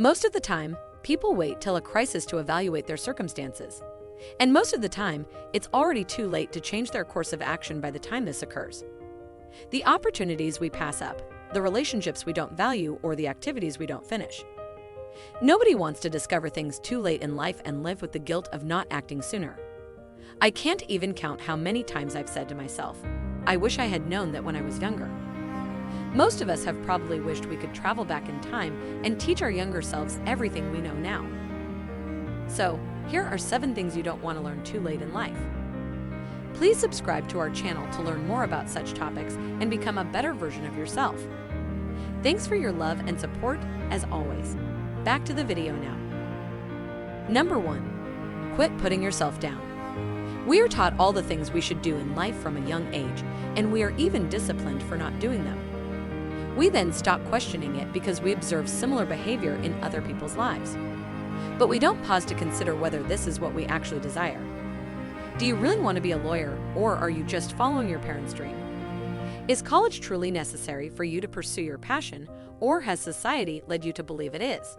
Most of the time, people wait till a crisis to evaluate their circumstances. And most of the time, it's already too late to change their course of action by the time this occurs. The opportunities we pass up, the relationships we don't value, or the activities we don't finish. Nobody wants to discover things too late in life and live with the guilt of not acting sooner. I can't even count how many times I've said to myself, I wish I had known that when I was younger. Most of us have probably wished we could travel back in time and teach our younger selves everything we know now. So, here are 7 things you don't want to learn too late in life. Please subscribe to our channel to learn more about such topics and become a better version of yourself. Thanks for your love and support, as always. Back to the video now. Number 1. Quit putting yourself down. We are taught all the things we should do in life from a young age, and we are even disciplined for not doing them. We then stop questioning it because we observe similar behavior in other people's lives. But we don't pause to consider whether this is what we actually desire. Do you really want to be a lawyer, or are you just following your parents' dream? Is college truly necessary for you to pursue your passion, or has society led you to believe it is?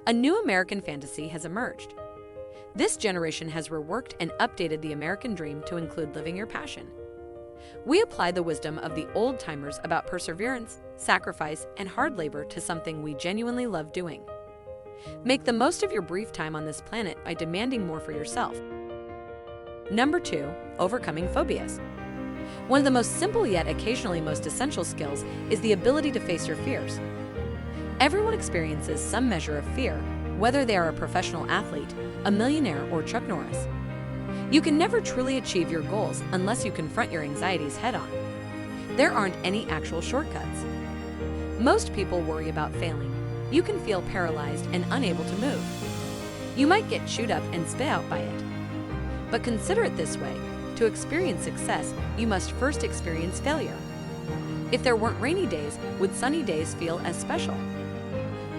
A new American fantasy has emerged. This generation has reworked and updated the American dream to include living your passion. We apply the wisdom of the old-timers about perseverance, sacrifice, and hard labor to something we genuinely love doing. Make the most of your brief time on this planet by demanding more for yourself. Number 2. Overcoming phobias. One of the most simple yet occasionally most essential skills is the ability to face your fears. Everyone experiences some measure of fear, whether they are a professional athlete, a millionaire, or Chuck Norris. You can never truly achieve your goals unless you confront your anxieties head-on. There aren't any actual shortcuts. Most people worry about failing. You can feel paralyzed and unable to move. You might get chewed up and spit out by it. But consider it this way: to experience success, you must first experience failure. If there weren't rainy days, would sunny days feel as special?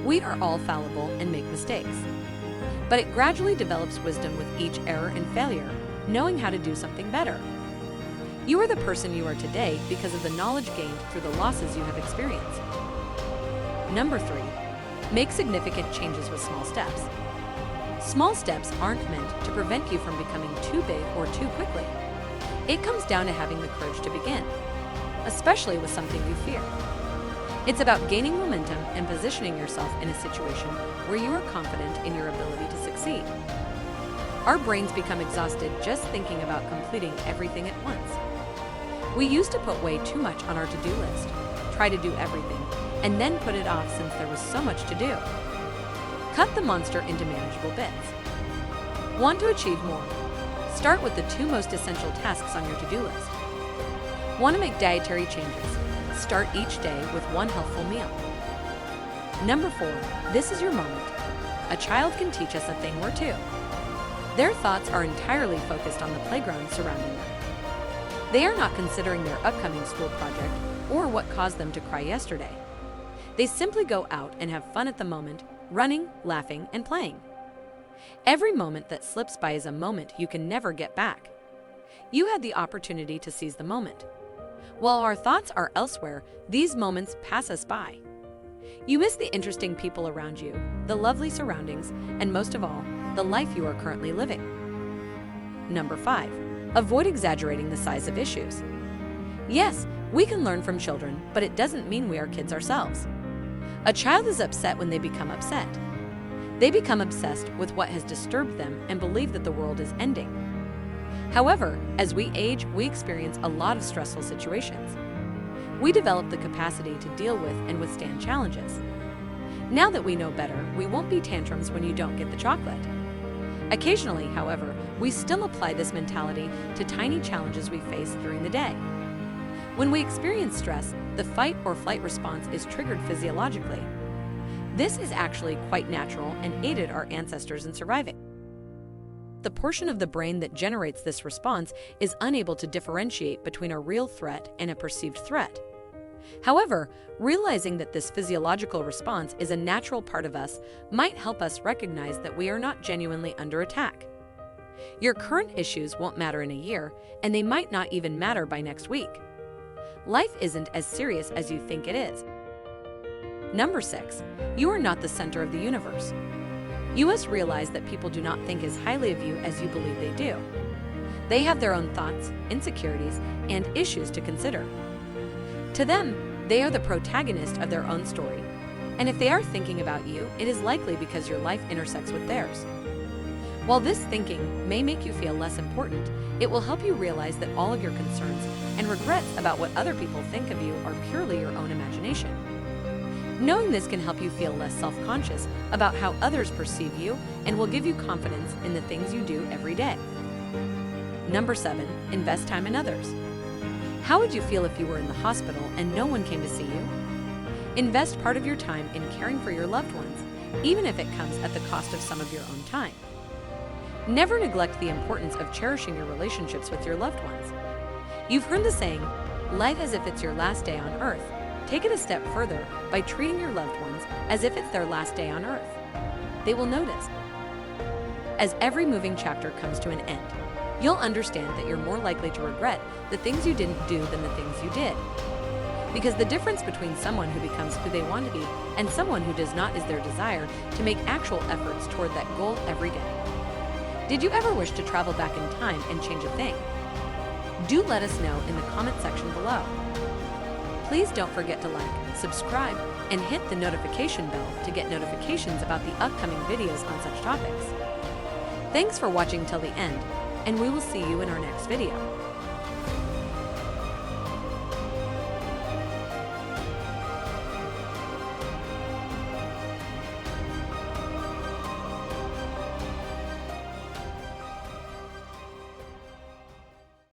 We are all fallible and make mistakes. But it gradually develops wisdom with each error and failure, knowing how to do something better. You are the person you are today because of the knowledge gained through the losses you have experienced. Number 3. Make significant changes with small steps. Small steps aren't meant to prevent you from becoming too big or too quickly. It comes down to having the courage to begin, especially with something you fear. It's about gaining momentum and positioning yourself in a situation where you are confident in your ability to succeed. Our brains become exhausted just thinking about completing everything at once. We used to put way too much on our to-do list, try to do everything, and then put it off since there was so much to do. Cut the monster into manageable bits. Want to achieve more? Start with the 2 most essential tasks on your to-do list. Want to make dietary changes? Start each day with 1 healthful meal. Number 4. This is your moment. A child can teach us a thing or 2. Their thoughts are entirely focused on the playground surrounding them. They are not considering their upcoming school project or what caused them to cry yesterday. They simply go out and have fun at the moment, running, laughing, and playing. Every moment that slips by is a moment you can never get back. You had the opportunity to seize the moment. While our thoughts are elsewhere, these moments pass us by. You miss the interesting people around you, the lovely surroundings, and most of all, the life you are currently living. Number 5. Avoid exaggerating the size of issues. Yes, we can learn from children, but it doesn't mean we are kids ourselves. A child is upset when they become upset. They become obsessed with what has disturbed them and believe that the world is ending. However, as we age, we experience a lot of stressful situations. We develop the capacity to deal with and withstand challenges. Now that we know better, we won't be tantrums when you don't get the chocolate. Occasionally, however, we still apply this mentality to tiny challenges we face during the day. When we experience stress, the fight or flight response is triggered physiologically. This is actually quite natural and aided our ancestors in surviving. The portion of the brain that generates this response is unable to differentiate between a real threat and a perceived threat. However, realizing that this physiological response is a natural part of us might help us recognize that we are not genuinely under attack. Your current issues won't matter in a year, and they might not even matter by next week. Life isn't as serious as you think it is. Number 6. You are not the center of the universe. You must realize that people do not think as highly of you as you believe they do. They have their own thoughts, insecurities, and issues to consider. To them, they are the protagonist of their own story, and if they are thinking about you, it is likely because your life intersects with theirs. While this thinking may make you feel less important, it will help you realize that all of your concerns and regrets about what other people think of you are purely your own imagination. Knowing this can help you feel less self-conscious about how others perceive you and will give you confidence in the things you do every day. Number 7. Invest time in others. How would you feel if you were in the hospital and no one came to see you? Invest part of your time in caring for your loved ones, even if it comes at the cost of some of your own time. Never neglect the importance of cherishing your relationships with your loved ones. You've heard the saying, life as if it's your last day on earth. Take it a step further by treating your loved ones as if it's their last day on earth. They will notice. As every moving chapter comes to an end, you'll understand that you're more likely to regret the things you didn't do than the things you did. Because the difference between someone who becomes who they want to be and someone who does not is their desire to make actual efforts toward that goal every day. Did you ever wish to travel back in time and change a thing? Do let us know in the comment section below. Please don't forget to like, subscribe, and hit the notification bell to get notifications about the upcoming videos on such topics. Thanks for watching till the end, and we will see you in our next video.